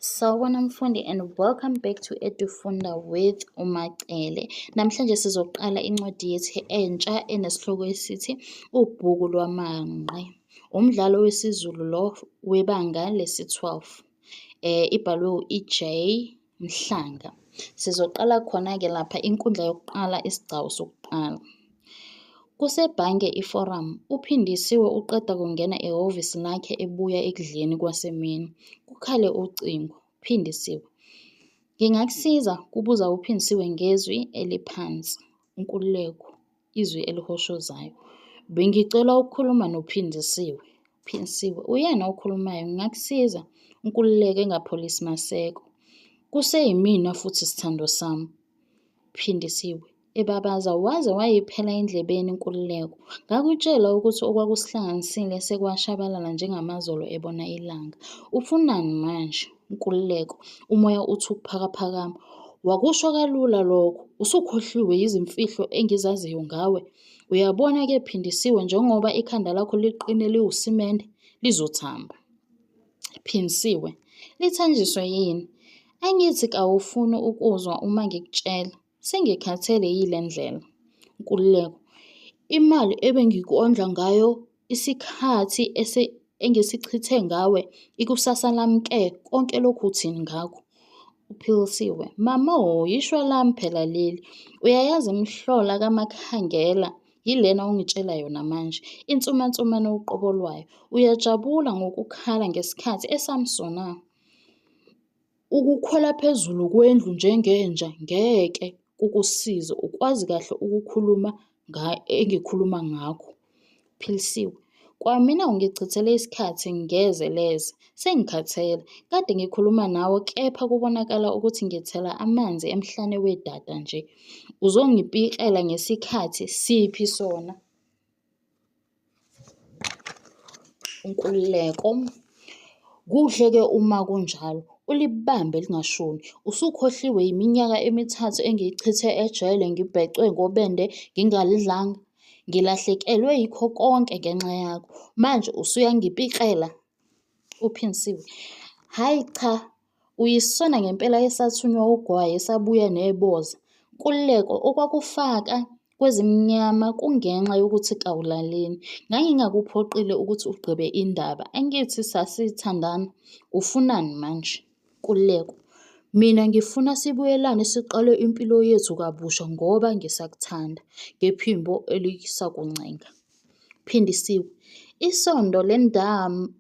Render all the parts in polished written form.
Sawubona mfundi and welcome back to Edufunda with uMacele. Namhlanje sizoqala incwadi yethu entsha enesihloko esithi Ubhuku lwaManqe. Umdlalo wesiZulu lo webanga lesi-12. Ibhalwe u-EJ Mhlanga. Sizoqala khona-ke lapha inkundla yokuqala isigcawu sokuqala. Kusebhange iForum, uPhindisiwe uqeda kungena ehhovisi lakhe ebuya ekudleni kwasemini. Kukhale ucingo. Phindisiwe. Ngingakusiza, kubuza uPhindisiwe ngezwi eliphansi. Nkululeko. Izwi elihoshozayo. Bengicela ukukhuluma noPhindisiwe. Phindisiwe. Uyena okhulumayo, ngingakusiza. Nkululeko engapholisi maseko. Kuseyimina futhi sithando sami. Phindisiwe. Ebabaza waze wayiphela endlebeni Nkululeko. Ngakutshela ukuthi okwakusihlanganisile sekwashabalala njengamazolo ebona ilanga. Ufunani manje? Nkululeko. Umoya uthi ukuphakaphakama. Wakusho kalula lokho. Usukhohliwe izimfihlo engizaziyo ngawe. Uyabona-ke Phindisiwe, njengoba ikhanda lakho liqine liwusimende, lizothamba. Phindisiwe. Lithanjiswe yini? Angithi kawufuni ukuzwa uma ngikutshela. Sengikhathele yile ndlela. Nkululeko. Imali ebengikondla ngayo isikhathi engisichithe ngawe ikusasa lami ke konke lokhu uthini ngakho? Uphilisiwe. Mama yishwa lami phela leli. Uyayazi imhlola kaMakhangela yilena ongitshela yona manje. Insumansumane uqobo lwayo. Uyajabula ngokukhala ngesikhathi esamsona. Ukukhwela phezulu kwendlu njengenja ngeke kukusize ukwazi kahle ukukhuluma engikhuluma ngakho. Philisiwe. Kwamina ungichithele isikhathi ngezeleze. Sengikhathele. Kade ngikhuluma nawe kepha kubonakala ukuthi ngithela amanzi emhlane wedada nje. Uzongipikela ngesikhathi siphi sona? Nkululeko. Kuhle-ke uma kunjalo. Ulibambe lingashoni. Usukhohliwe iminyaka emithathu engiyichithe ejele ngibhecwe ngobende ngingalidlanga. Ngilahlekelwe yikho konke ngenxa yakho. Manje usuyangipikela. Uphindisiwe. Hayi cha, uyisona ngempela esathunywa ugwayi esabuya neboza. Nkululeko. Okwakufaka kwezimnyama kungenxa yokuthi kawulaleni. Ngangingakuphoqile ukuthi ugqibe indaba. Angithi sasithandana. Ufunani manje? Nkululeko. Mina ngifuna sibuyelane siqale impilo yethu kabusha ngoba ngisakuthanda. Ngephimbo elisakuncenga. Phindisiwe. Isondo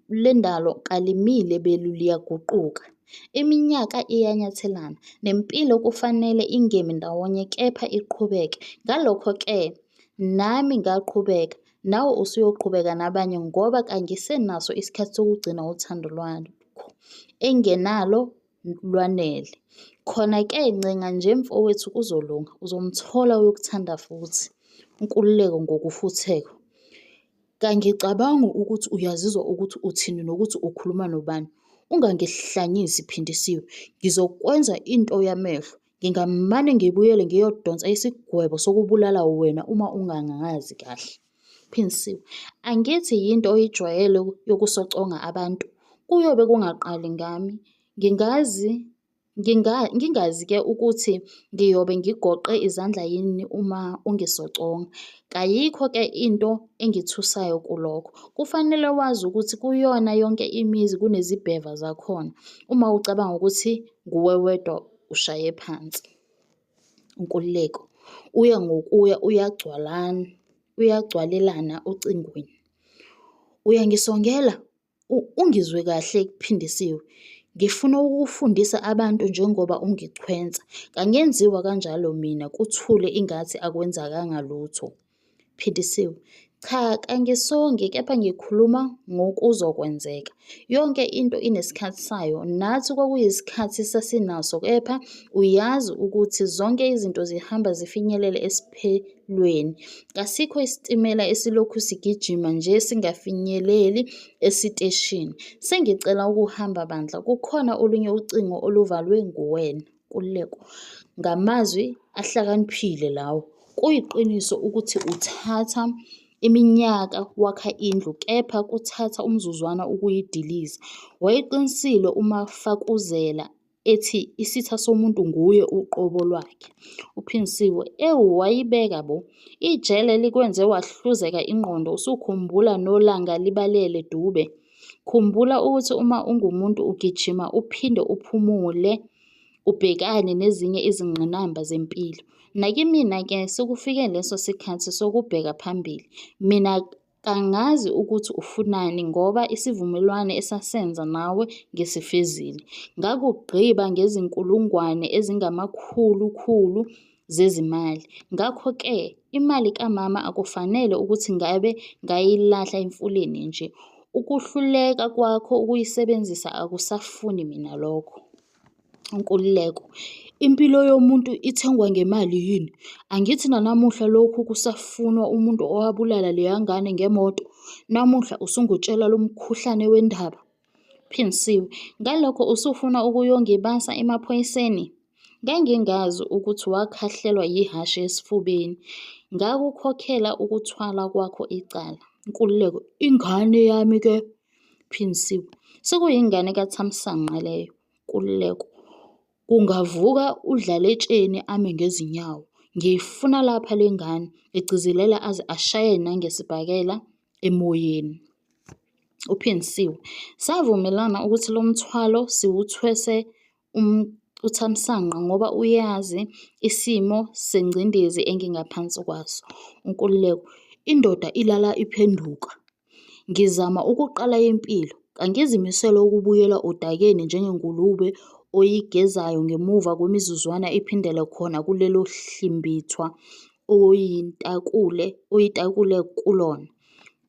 lendalo kalimile liyaguquka. Iminyaka iyanyathelana. Nempilo kufanele ingemi ndawonye kepha iqhubeke. Ngalokho-ke nami ngaqhubeka. Nawe usuyoqhubeka nabanye ngoba kangisenaso isikhathi sokugcina uthando lwakho. Engenalo lwanele. Khona-ke ncenga nje mfowethu kuzolunga. Uzomthola uyokuthanda futhi. Nkululeko ngokufutheka. Kangicabangi ukuthi uyazizwa ukuthi uthini nokuthi ukhuluma nobani. Ungangihlanyisi Phindisiwe. Ngizokwenza into yamehlo. Ngingamane ngibuyele ngiyodonsa isigwebo sokubulala wena uma ungangazi kahle. Phindisiwe. Angithi yinto oyijwayele yokusoconga abantu. Kuyobe kungaqali ngami. Ngingazi-ke ukuthi ngiyobe ngigoqe izandla yini uma ungisoconga. Kayikho-ke into engithusayo kulokho. Kufanele wazi ukuthi kuyona yonke imizi kunezibheva zakhona. Uma ucabanga ukuthi nguwe wedwa ushaye phansi. Nkululeko. Uya ngokuya uyagcwalelana ocingweni. Uyangisongela? Ungizwe kahle Phindisiwe. Ngifuna ukufundisa abantu njengoba ungichwenza. Kangenziwa kanjalo mina kuthule ingathi akwenzakanga lutho. Phindisiwe. Cha, kangisongi kepha ngikhuluma ngokuzokwenzeka. Yonke into inesikhathi sayo. Nathi kwakuyisikhathi sasinaso kepha uyazi ukuthi zonke izinto zihamba zifinyelele esiphelweni. Kasikho isitimela esilokhu sigijima nje singafinyeleli esiteshini. Sengicela ukuhamba bandla. Kukhona olunye ucingo oluvalwe nguwena. Nkululeko. Ngamazwi ahlakaniphile lawo. Kuyiqiniso ukuthi uthatha iminyaka wakha indlu kepha kuthatha umzuzwana ukuyidiliza. Wayeqinisile uMafakuzela ethi isitha somuntu nguye uqobo lwakhe. uPhindisiwe wayibeka bo, ijele likwenze wahluzeka ingqondo. Usukhumbula nolanga libalele dube. Khumbula ukuthi uma ungumuntu ugijima uphinde uphumule ubhekane nezinye izingqinamba zempilo. Nakimina-ke sekufike leso sikhathi sokubheka phambili. Mina kangazi ukuthi ufunani ngoba isivumelwano esasenza nawe ngisifezile. Ngakugqiba ngezinkulungwane ezingamakhulu zezimali. Ngakho-ke imali kamama akufanele ukuthi ngabe ngayilahla emfuleni nje. Ukuhluleka kwakho ukuyisebenzisa akusafuni mina lokho. Nkululeko. Impilo yomuntu ithengwa ngemali yini? Angithi nanamuhla lokhu kusafunwa umuntu owabulala leya ngane ngemoto. Namuhla usungutshela lo mkhuhlane wendaba. Phindisiwe. Ngalokho usufuna ukuyongibasa emaphoyiseni? Ngangingazi ukuthi wakhahlelwa yihhashi esifubeni. Ngakukhokhela ukuthwala kwakho icala. Nkululeko. Ingane yami-ke. Phindisiwe. Sekuyingane kaThamsanqa leyo. Nkululeko. Kungavuka udlaletsheni ame ngezinyawo. Ngiyifuna lapha le ngane. Egcizelela aze ashaye nangesibhakela emoyeni. uPhindisiwe. Savumelana ukuthi lo mthwalo siwuthwese uThamsanqa ngoba uyazi isimo sengcindezi engingaphansi kwaso. Nkululeko. Indoda ilala iphenduka. Ngizama ukuqala impilo. Kangizimisele ukubuyela odakeni njengengulube oyigezayo ngemuva kwemizuzwana iphindele khona kulelo hlimbithwa oyitakule kulona.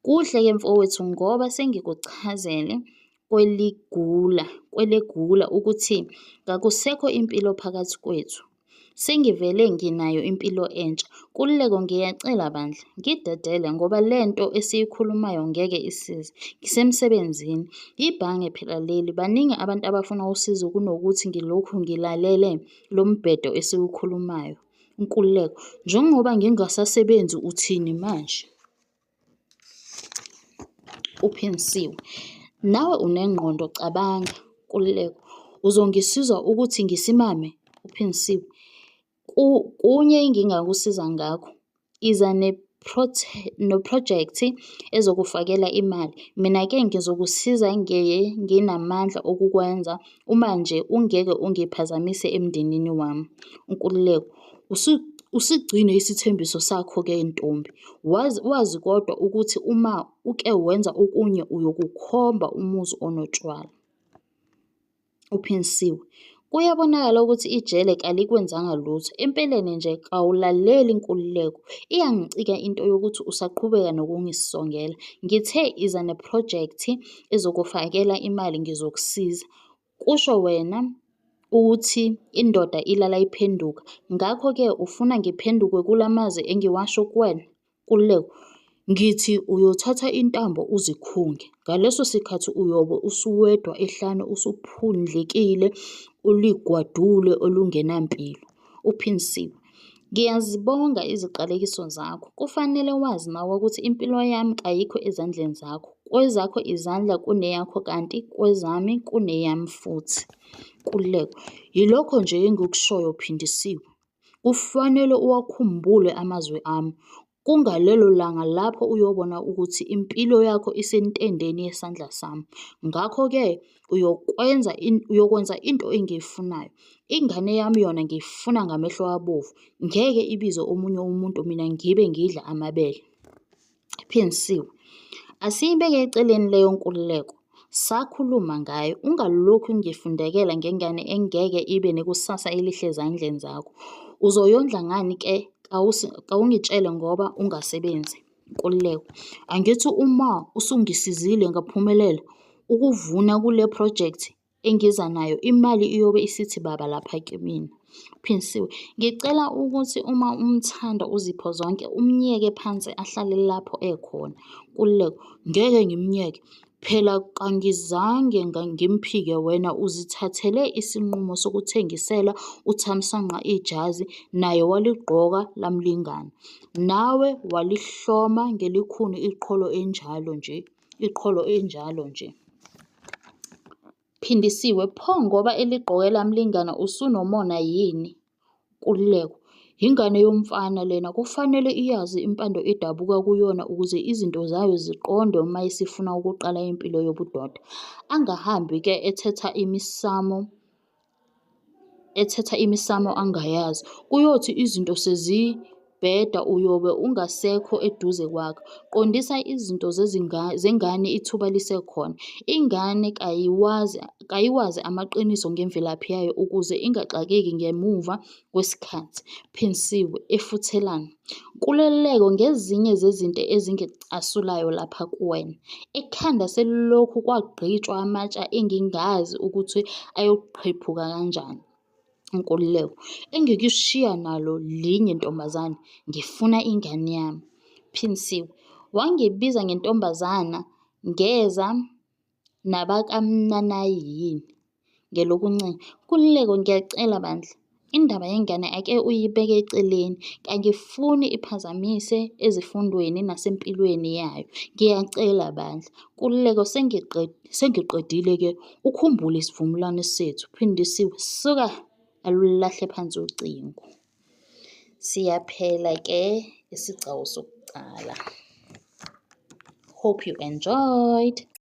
Kuhle-ke mfowethu ngoba sengikuchazele kwelegula ukuthi ngakusekho impilo phakathi kwethu. Sengivele nginayo impilo entsha. Kululeko ngiyacela bandla, ngidedele ngoba lento esiyikhulumayo ngeke isize. Ngisemsebenzini. Ibhange phela leli. Baningi abantu abafuna usizo kunokuthi ngilokhu ngilalele lo mbhedo esiwukhulumayo. Nkululeko. Njengoba ngingasasebenzi uthini manje? uPhindisiwe. Nawe unengqondo, cabanga. Nkululeko. Uzongisiza ukuthi ngisimame? uPhindisiwe. Kunye engingakusiza ngakho. Iza neprojekthi ezokufakela imali. Mina-ke ngizokusiza nginamandla okukwenza uma nje ungeke ungiphazamise emndenini wami. Nkululeko. Usigcine isithembiso sakho-ke ntombi. Wazi kodwa ukuthi uma uke wenza okunye uyokukhomba umuzi onotshwala. uPhindisiwe. Kuyabonakala ukuthi ijele kalikwenzanga lutho. Empeleni nje kawulaleli Nkululeko. Iyangicika into yokuthi usaqhubeka nokungisongela. Ngithe iza neprojekthi ezokufakela imali ngizokusiza. Kusho wena ukuthi indoda ilala iphenduka. Ngakho-ke ufuna ngiphenduke kulamazwi engiwasho kuwena? Nkululeko. Ngithi uyothatha intambo uzikhunge. Ngaleso sikhathi uyobe usuwedwa ehlane usuphundlekile uligwadule olungenampilo. uPhindisiwe. Ngiyazibonga iziqalekiso zakho. Kufanele wazi nawe ukuthi impilo yami kayikho ezandleni zakho. Kwezakho izandla kuneyakho kanti kwezami kuneyami futhi. Nkululeko. Yilokho nje engikushoyo Phindisiwe. Kufanele uwakhumbule amazwi ami. Kungalelo langa lapho uyobona ukuthi impilo yakho isentendeni yesandla sami. Ngakho-ke uyokwenza into engiyifunayo. Ingane yami yona ngiyifuna ngamehlo abovu. Ngeke ibize omunye umuntu mina ngibe ngidla amabele. Phindisiwe. Asiyibeke eceleni leyo Nkululeko. Sakhuluma ngayo. Ungalokhu ngifundekela ngengane engeke ibe nekusasa elihle ezandleni zakho. Uzoyondla ngani-ke? Kawungitshele ngoba ungasebenzi. Nkululeko. Angithi uma usungisizile ngaphumelela ukuvuna kule projekthi engiza nayo, imali iyobe isithi baba lapha kimina. Phindisiwe. Ngicela ukuthi uma umthanda uzipho zonke umnyeke phansi ahlale lapho ekhona. Nkululeko. Ngeke ngimnyeke. Phela kangizange ngimphike wena uzithathele isinqumo sokuthengisela uThamsanqa ijazi naye waligqoka lamlingana. Nawe walihloma ngelikhuni iqholo enjalo nje. Phindisiwe, pho ngoba eligqoke lamlingana usunomona yini? Nkululeko, ingane yomfana lena kufanele iyazi impando edabuka kuyona ukuze izinto zayo ziqonde uma isifuna ukuqala impilo yobudoda. Angahambi-ke ethetha imisamo angayazi. Kuyothi izinto sezibheda uyobe ungasekho eduze kwakhe. Qondisa izinto zengane ithuba lisekhona. Ingane kayiwazi amaqiniso ngemvelaphi yayo ukuze ingaxakeki ngemuva kwesikhathi. Phindisiwe, efuthelana. Nkululeko, ngezinye zezinto ezingicasulayo lapha kuwena. Ekhanda selilokhu kwagqitshwa amatshe engingazi ukuthi ayoqephuka kanjani. Nkululeko, engikushiya nalo linye ntombazane, ngifuna ingane yami. Phindisiwe, wangibiza ngentombazana ngeza nabakamnanayi yini? Ngelokuncane, Nkululeko, ngiyacela bandla, indaba yengane ake uyibeke eceleni. Kangifuni iphazamise ezifundweni nasempilweni yayo. Ngiyacela bandla. Nkululeko, sengiqedile-ke, ukhumbule isivumelwano sethu. Phindisiwe, suka alulahle phansi ucingo. Siyaphela-ke isigcawu sokuqala. Hope you enjoyed.